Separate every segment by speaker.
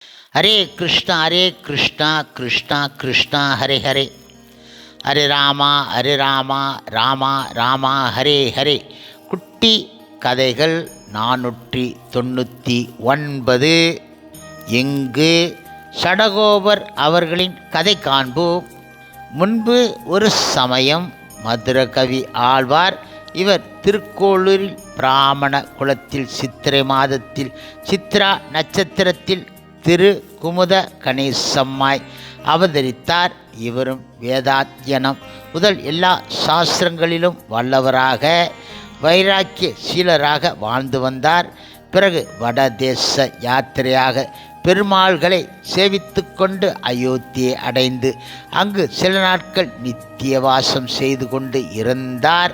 Speaker 1: ஹரே கிருஷ்ணா கிருஷ்ணா கிருஷ்ணா ஹரே ஹரே, ஹரே ராமா ராமா ராமா ஹரே ஹரே. குட்டி கதைகள் 499. இங்கு சடகோபர் அவர்களின் கதை காண்போம். முன்பு ஒரு சமயம் மதுரகவி ஆழ்வார் இவர் திருக்கோளூரில் பிராமண குலத்தில் சித்திரை மாதத்தில் சித்ரா நட்சத்திரத்தில் திரு குமுத கணேசம்மாய் அவதரித்தார். இவரும் வேதாத்தியனம் முதல் எல்லா சாஸ்திரங்களிலும் வல்லவராக வைராக்கிய சீலராக வாழ்ந்து வந்தார். பிறகு வடதேச யாத்திரையாக பெருமாள்களை சேவித்து கொண்டு அயோத்தியை அடைந்து அங்கு சில நாட்கள் நித்திய வாசம் செய்து கொண்டு இருந்தார்.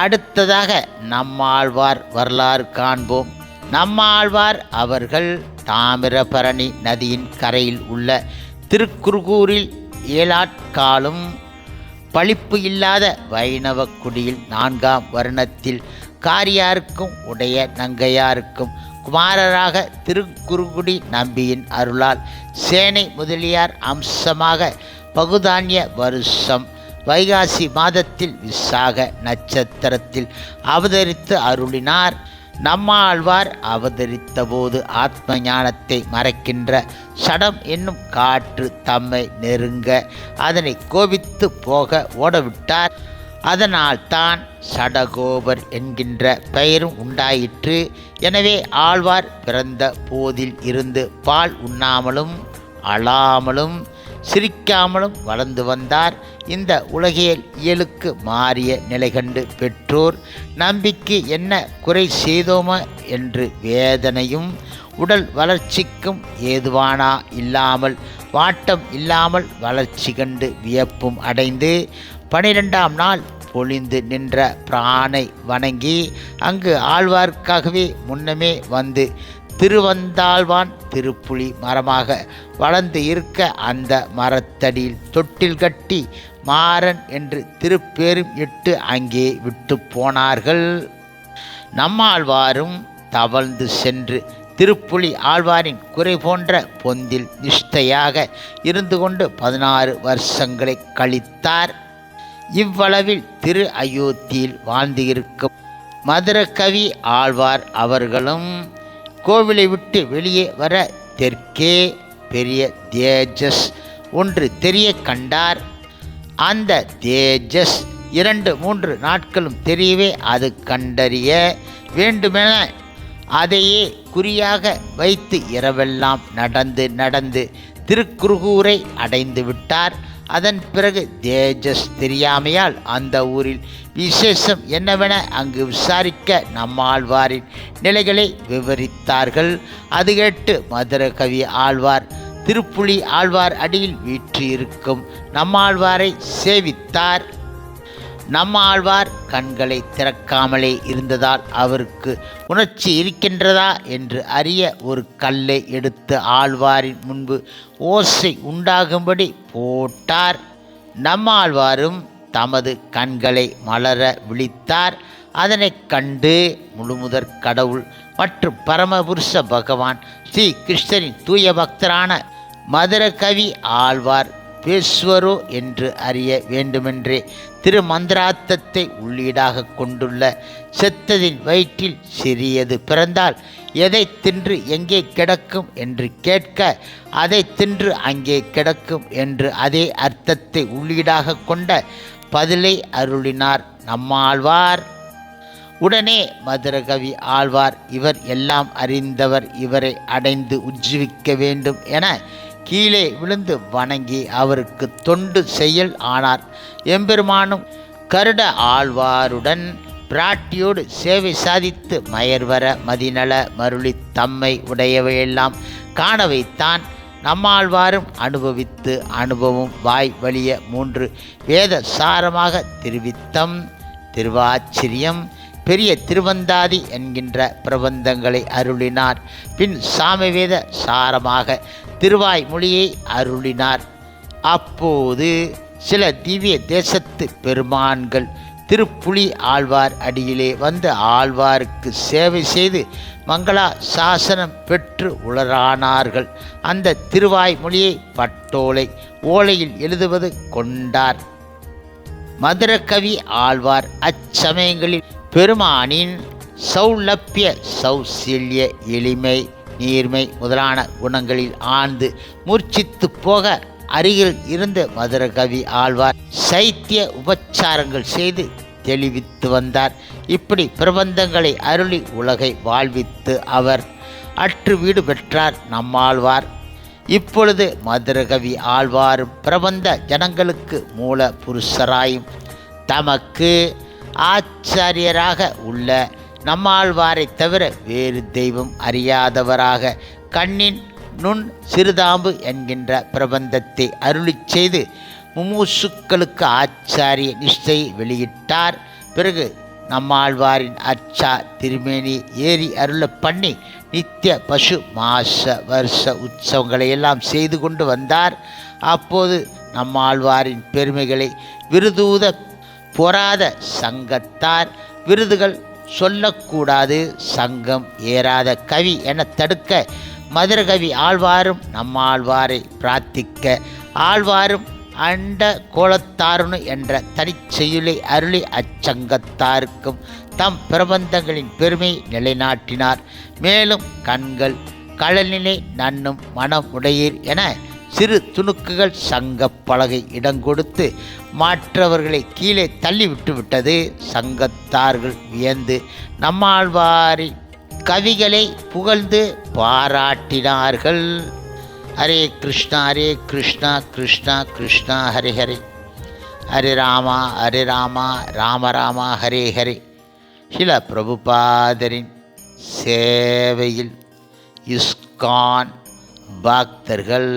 Speaker 1: அடுத்ததாக நம்மாழ்வார் வரலாறு காண்போம். நம்மாழ்வார் அவர்கள் தாமிரபரணி நதியின் கரையில் உள்ள திருக்குறுகூரில் 7 ஆட்காலும் பழிப்பு இல்லாத வைணவ குடியில் 4ஆம் வருணத்தில் காரியாருக்கும் உடைய நங்கையாருக்கும் குமாரராக திருக்குறுகுடி நம்பியின் அருளால் சேனை முதலியார் அம்சமாக பகுதான்ய வருஷம் வைகாசி மாதத்தில் விசாக நட்சத்திரத்தில் அவதரித்து அருளினார். நம்மாழ்வார் அவதரித்த போது ஆத்ம ஞானத்தை மறைக்கின்ற சடம் என்னும் காற்று தம்மை நெருங்க அதனை கோபித்து போக ஓடவிட்டார். அதனால் தான் சடகோபர் என்கின்ற பெயரும் உண்டாயிற்று. எனவே ஆழ்வார் பிறந்த போதில் இருந்து பால் உண்ணாமலும் அழாமலும் சிரிக்காமலும் வளர்ந்து வந்தார். இந்த உலகியல் இயலுக்கு மாறிய நிலை கண்டு பெற்றோர் நம்பிக்கை என்ன குறை செய்தோமோ என்று வேதனையும் உடல் வளர்ச்சிக்கும் ஏதுவானா இல்லாமல் வாட்டம் இல்லாமல் வளர்ச்சி கண்டு வியப்பும் அடைந்து 12ஆம் நாள் பொழிந்து நின்ற பிரானை வணங்கி அங்கு ஆழ்வார்க்காகவே முன்னமே வந்து திருவந்தாழ்வான் திருப்புலி மரமாக வளர்ந்து இருக்க அந்த மரத்தடியில் தொட்டில் கட்டி மாறன் என்று திருப்பேரும் இட்டு அங்கே விட்டு போனார்கள். நம்மாழ்வாரும் தவழ்ந்து சென்று திருப்புலி ஆழ்வாரின் குறை போன்ற பொந்தில் நிஷ்டையாக இருந்து கொண்டு 16 வருஷங்களை கழித்தார். இவ்வளவில் திரு அயோத்தியில் வாழ்ந்து இருக்கும் மதுரகவி ஆழ்வார் அவர்களும் கோவிலை விட்டு வெளியே வர தெற்கே பெரிய தேஜஸ் ஒன்று தெரிய கண்டார். அந்த தேஜஸ் 2-3 நாட்களும் தெரியவே அது கண்டறிய வேண்டுமென அதையே குறியாக வைத்து இரவெல்லாம் நடந்து திருக்குறுகூரை அடைந்து விட்டார். அதன் பிறகு தேஜஸ் தெரியாமையால் அந்த ஊரில் விசேஷம் என்னவென அங்கு விசாரிக்க நம்மாழ்வாரின் நிலைகளை விவரித்தார்கள். அது கேட்டு மதுரகவி ஆழ்வார் திருப்புலி ஆழ்வார் அடியில் வீற்றிருக்கும் நம்மாழ்வாரை சேவித்தார். நம்மாழ்வார் கண்களை திறக்காமலே இருந்ததால் அவருக்கு உணர்ச்சி இருக்கின்றதா என்று அறிய ஒரு கல்லை எடுத்து ஆழ்வாரின் முன்பு ஓசை உண்டாகும்படி போட்டார். நம்மாழ்வாரும் தமது கண்களை மலர விழித்தார். அதனை கண்டு முழுமுதற் கடவுள் மற்றும் பரமபுருஷ பகவான் ஸ்ரீ கிருஷ்ணரின் தூய பக்தரான மதுரகவி ஆழ்வார் பேசுவரோ என்று அறிய வேண்டுமென்றே திருமந்திரார்த்தத்தை உள்ளீடாக கொண்டுள்ள செத்ததின் வயிற்றில் சிறியது பிறந்தால் எதை தின்று எங்கே கிடக்கும் என்று கேட்க அதை தின்று அங்கே கிடக்கும் என்று அதே அர்த்தத்தை உள்ளீடாக கொண்ட பதிலை அருளினார் நம்மாழ்வார். உடனே மதுரகவி ஆழ்வார் இவர் எல்லாம் அறிந்தவர், இவரை அடைந்து உஜ்ஜீவிக்க வேண்டும் என கீழே விழுந்து வணங்கி அவருக்கு தொண்டு செயல் ஆனார். எம்பெருமானும் கருட ஆழ்வாருடன் பிராட்டியோடு சேவை சாதித்து மயர்வர மதிநல மருளி தம்மை உடையவையெல்லாம் காண வைத்தான். நம்மாழ்வாரும் அனுபவித்து அனுபவம் வாய் வழிய 3 வேத சாரமாக திருவித்தம், திருவாச்சிரியம், பெரிய திருவந்தாதி என்கின்ற பிரபந்தங்களை அருளினார். பின் சாமவேத சாரமாக திருவாய் மொழியை அருளினார். அப்போது சில திவ்ய தேசத்து பெருமான்கள் திருப்புலி ஆழ்வார் அடியிலே வந்து ஆழ்வாருக்கு சேவை செய்து மங்களா சாசனம் பெற்று உளரானார்கள். அந்த திருவாய்மொழியை பட்டோலை ஓலையில் எழுதுவது கொண்டார். மதுரகவி ஆழ்வார் அச்சமயங்களில் பெருமானின் சௌலப்பிய சௌசல்ய எளிமை நீர்மை முதலான குணங்களில் ஆழ்ந்து மூர்ச்சித்து போக அருகில் இருந்த மதுரகவி ஆழ்வார் சைத்திய உபச்சாரங்கள் செய்து தெளிவித்து வந்தார். இப்படி பிரபந்தங்களை அருளி உலகை வாழ்வித்து அவர் அற்று வீடு பெற்றார் நம்மாழ்வார். இப்பொழுது மதுரகவி ஆழ்வாரும் பிரபந்த ஜனங்களுக்கு மூல புருஷராயும் தமக்கு ஆச்சாரியராக உள்ள நம்மாழ்வாரை தவிர வேறு தெய்வம் அறியாதவராக கண்ணின் நுண் சிறுதாம்பு என்கின்ற பிரபந்தத்தை அருளி செய்து முமுசுக்களுக்கு ஆச்சாரிய நிஷ்டையை வெளியிட்டார். பிறகு நம்மாழ்வாரின் அச்சா திருமேனி ஏறி அருள பண்ணி நித்திய பசு மாச வருஷ உற்சவங்களை எல்லாம் செய்து கொண்டு வந்தார். அப்போது நம்மாழ்வாரின் பெருமைகளை விருதூத பொறாத சங்கத்தார் விருதுகள் சொல்லக்கூடாது, சங்கம் ஏறாத கவி என தடுக்க மதுரகவி ஆழ்வாரும் நம்மாழ்வாரை பிரார்த்திக்க ஆழ்வாரும் அண்ட கோலத்தாருணு என்ற தனிச்செயலை அருளி அச்சங்கத்தாருக்கும் தம் பிரபந்தங்களின் பெருமை நிலைநாட்டினார். மேலும் கண்கள் களநிலை நன்னும் மனம் உடையீர் என சிறு துணுக்குகள் சங்க பலகை இடங்கொடுத்து மற்றவர்களை கீழே தள்ளிவிட்டு விட்டது. சங்கத்தார்கள் வியந்து நம்மாழ்வாரின் கவிகளை புகழ்ந்து பாராட்டினார்கள். ஹரே கிருஷ்ணா கிருஷ்ணா கிருஷ்ணா ஹரே ஹரே, ஹரே ராமா ராம ராமா ஹரே ஹரே. சில பிரபுபாதரின் சேவையில் இஸ்கான் பக்தர்கள்